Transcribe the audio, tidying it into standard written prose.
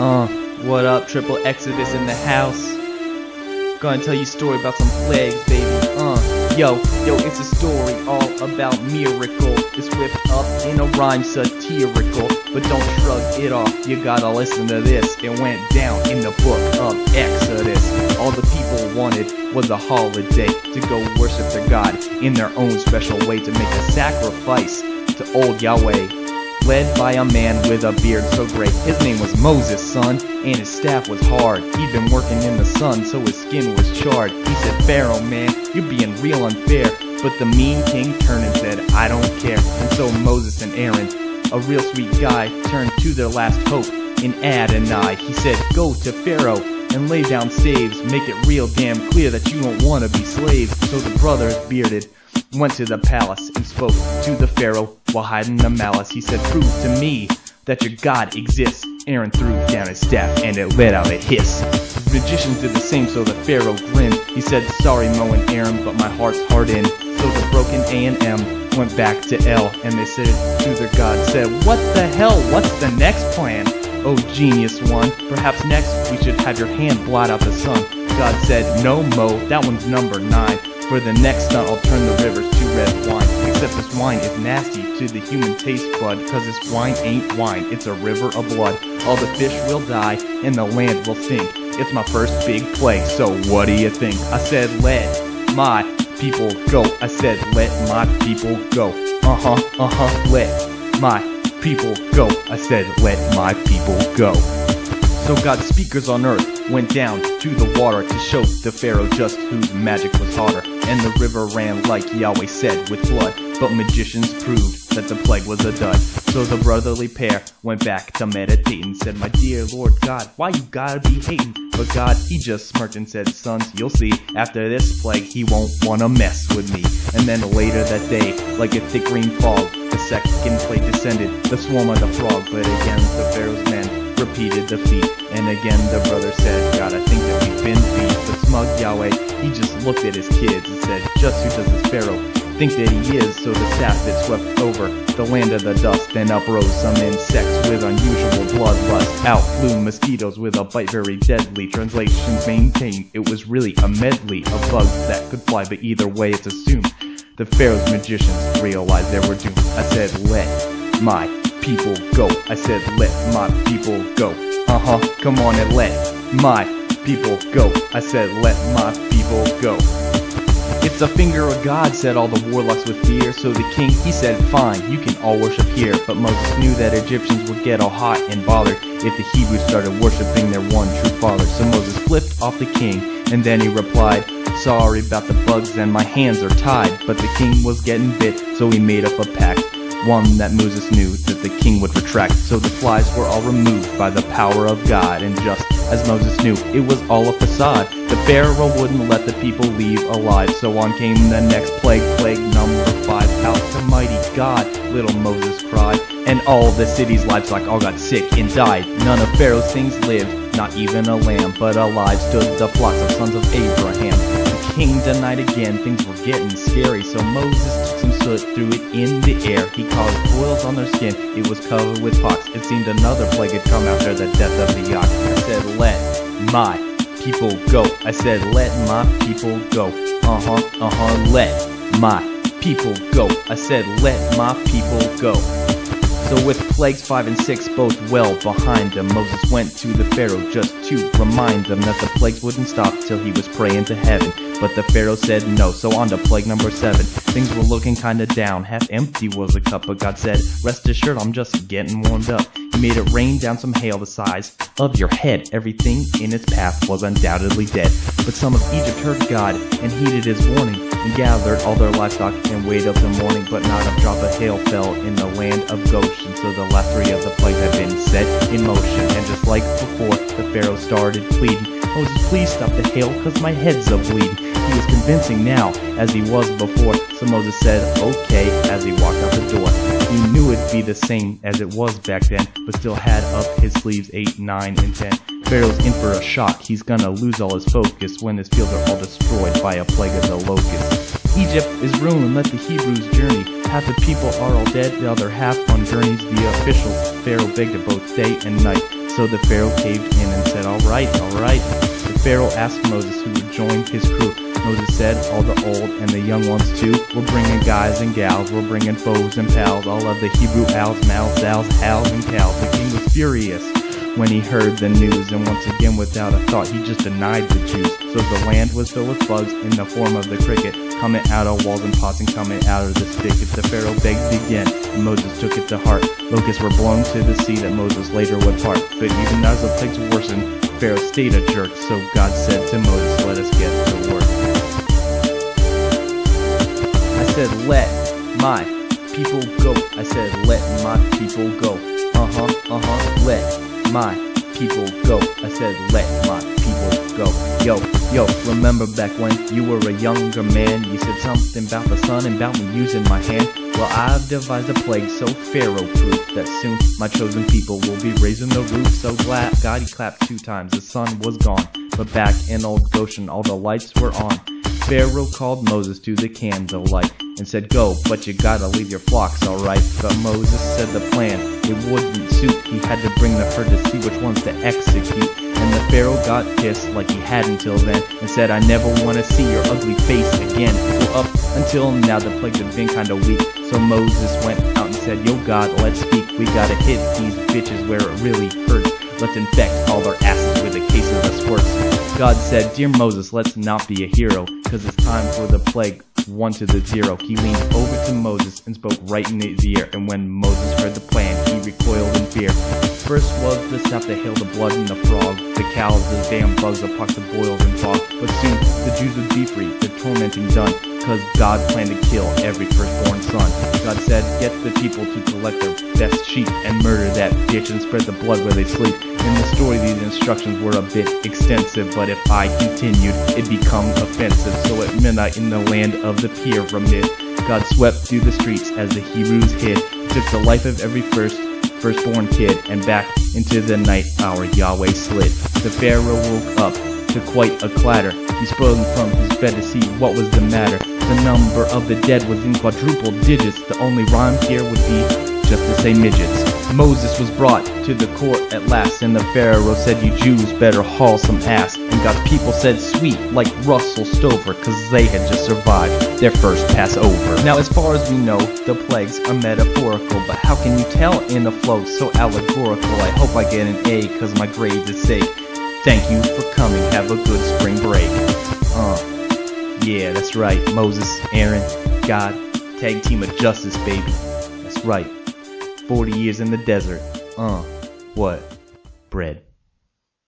What up, Triple Exodus in the house? Gonna tell you a story about some plagues, baby. Yo, it's a story all about miracle. It's whipped up in a rhyme satirical, but don't shrug it off, you gotta listen to this. It went down in the book of Exodus. All the people wanted was a holiday to go worship their God in their own special way, to make a sacrifice to old Yahweh, led by a man with a beard so great. His name was Moses, son, and his staff was hard. He'd been working in the sun, so his skin was charred. He said, Pharaoh, man, you're being real unfair. But the mean king turned and said, I don't care. And so Moses and Aaron, a real sweet guy, turned to their last hope in Adonai. He said, go to Pharaoh and lay down staves. Make it real damn clear that you don't want to be slaves. So the brothers, bearded, went to the palace and spoke to the Pharaoh while hiding the malice. He said, prove to me that your God exists. Aaron threw down his staff and it let out a hiss. The magicians did the same, so the Pharaoh grinned. He said, sorry Mo and Aaron, but my heart's hardened. So the broken A&M went back to L, and they said to their God, said, what the hell, what's the next plan? Oh genius one, perhaps next we should have your hand blot out the sun. God said, no Mo, that one's number 9. For the next stunt I'll turn the rivers to red wine. Except this wine is nasty to the human taste bud, cause this wine ain't wine, it's a river of blood. All the fish will die and the land will sink. It's my first big plague, so what do you think? I said let my people go. I said let my people go. Let my people go. I said let my people go. So God's speakers on earth went down to the water to show the Pharaoh just whose magic was harder. And the river ran like Yahweh said with blood, but magicians proved that the plague was a dud. So the brotherly pair went back to meditate and said, my dear Lord God, why you gotta be hating? But God, he just smirked and said, sons, you'll see, after this plague he won't wanna mess with me. And then later that day, like a thick green fog, the second plague descended, the swarm of the frog. But again the Pharaoh's men repeated the feat, and again the brother said, God, I think that we've been beat. But smug Yahweh, he just looked at his kids and said, just who does this Pharaoh think that he is? So the staff that swept over the land of the dust, then uprose some insects with unusual bloodlust. Out flew mosquitoes with a bite very deadly. Translations maintain it was really a medley of bugs that could fly, but either way it's assumed the Pharaoh's magicians realized they were doomed. I said, let my people go. I said, let my people go. Come on and let my people go. I said, let my people go. It's the finger of God, said all the warlocks with fear. So the king, he said, fine, you can all worship here. But Moses knew that Egyptians would get all hot and bothered if the Hebrews started worshiping their one true father. So Moses flipped off the king, and then he replied, sorry about the bugs and my hands are tied. But the king was getting bit, so he made up a pact, one that Moses knew that the king would retract. So the flies were all removed by the power of God, and just as Moses knew, it was all a facade. The Pharaoh wouldn't let the people leave alive, so on came the next plague, plague number 5. How to mighty God, little Moses cried, and all the city's livestock all got sick and died. None of Pharaoh's things lived, not even a lamb, but alive stood the flocks of sons of Abraham. The king denied again, things were getting scary, so Moses took some soot, threw it in the air. He caused boils on their skin, it was covered with pox. It seemed another plague had come after the death of the ox. I said, let my people go. I said, let my people go. Let my people go. I said, let my people go. So with plagues 5 and 6 both well behind him, Moses went to the Pharaoh just to remind him that the plagues wouldn't stop till he was praying to heaven. But the Pharaoh said no, so on to plague number 7. Things were looking kinda down, half empty was the cup, but God said, rest assured I'm just getting warmed up. He made it rain down some hail the size of your head. Everything in its path was undoubtedly dead. But some of Egypt heard God and heeded his warning, and gathered all their livestock and waited till morning. But not a drop of hail fell in the land of Goshen, so the last 3 of the plagues had been set in motion. And just like before, the Pharaoh started pleading, Moses, please stop the hail, cause my head's a-bleeding. He was convincing now, as he was before, so Moses said, okay, as he walked out the door. He knew it'd be the same as it was back then, but still had up his sleeves 8, 9, and 10. Pharaoh's in for a shock, he's gonna lose all his focus when his fields are all destroyed by a plague of the locusts. Egypt is ruined, let the Hebrews journey. Half the people are all dead, the other half on journeys. The officials, Pharaoh begged it both day and night. So the Pharaoh caved in and said, alright. The Pharaoh asked Moses who would join his crew. Moses said, all the old and the young ones too. We're bringing guys and gals, we're bringing foes and pals, all of the Hebrew owls, mouths, owls, howls, and cows. The king was furious when he heard the news, and once again without a thought he just denied the Jews. So the land was filled with bugs in the form of the cricket, coming out of walls and pots and coming out of the spigot. The Pharaoh begged again, and Moses took it to heart. Locusts were blown to the sea that Moses later would part. But even as the plagues worsened, Pharaoh stayed a jerk. So God said to Moses, let us get to work. I said, let my people go. I said, let my people go. Let my people go. I said, let my people go. Yo, remember back when you were a younger man? You said something about the sun and about me using my hand. Well, I've devised a plague so Pharaoh-proof that soon my chosen people will be raising the roof. So glad God, he clapped 2 times, the sun was gone, but back in old Goshen all the lights were on. Pharaoh called Moses to the candlelight and said, go, but you gotta leave your flocks, alright? But Moses said the plan, it wouldn't suit. He had to bring the herd to see which ones to execute. And the Pharaoh got pissed like he had until then, and said, I never want to see your ugly face again. So up until now the plagues have been kinda weak. So Moses went out and said, yo God, let's speak. We gotta hit these bitches where it really hurts. Let's infect all their asses with a case of the squirts. God said, dear Moses, let's not be a hero, cause it's time for the plague 1 to the 0. He leaned over to Moses and spoke right in his ear, and when Moses heard the plan, he recoiled in fear. First was the sap, the hail, the blood, and the frog, the cows, the damn bugs, the pox, the boils, and fog. But soon the Jews would be free, the tormenting done, cause God planned to kill every firstborn son. God said, get the people to collect their best sheep and murder that bitch and spread the blood where they sleep. In the story, these instructions were a bit extensive, but if I continued, it'd become offensive. So at midnight in the land of the pyramid, God swept through the streets as the Hebrews hid. He took the life of every firstborn kid, and back into the night our Yahweh slid. The Pharaoh woke up to quite a clatter. He sprung from his bed to see what was the matter. The number of the dead was in quadruple digits. The only rhyme here would be just to say midgets. Moses was brought to the court at last, and the Pharaoh said, you Jews better haul some ass. And God's people said sweet like Russell Stover, cause they had just survived their first Passover. Now as far as we know, the plagues are metaphorical, but how can you tell in a flow so allegorical? I hope I get an A cause my grades is safe. Thank you for coming, have a good spring break. Yeah, that's right, Moses, Aaron, God, tag team of justice, baby. That's right, 40 years in the desert. What? Bread.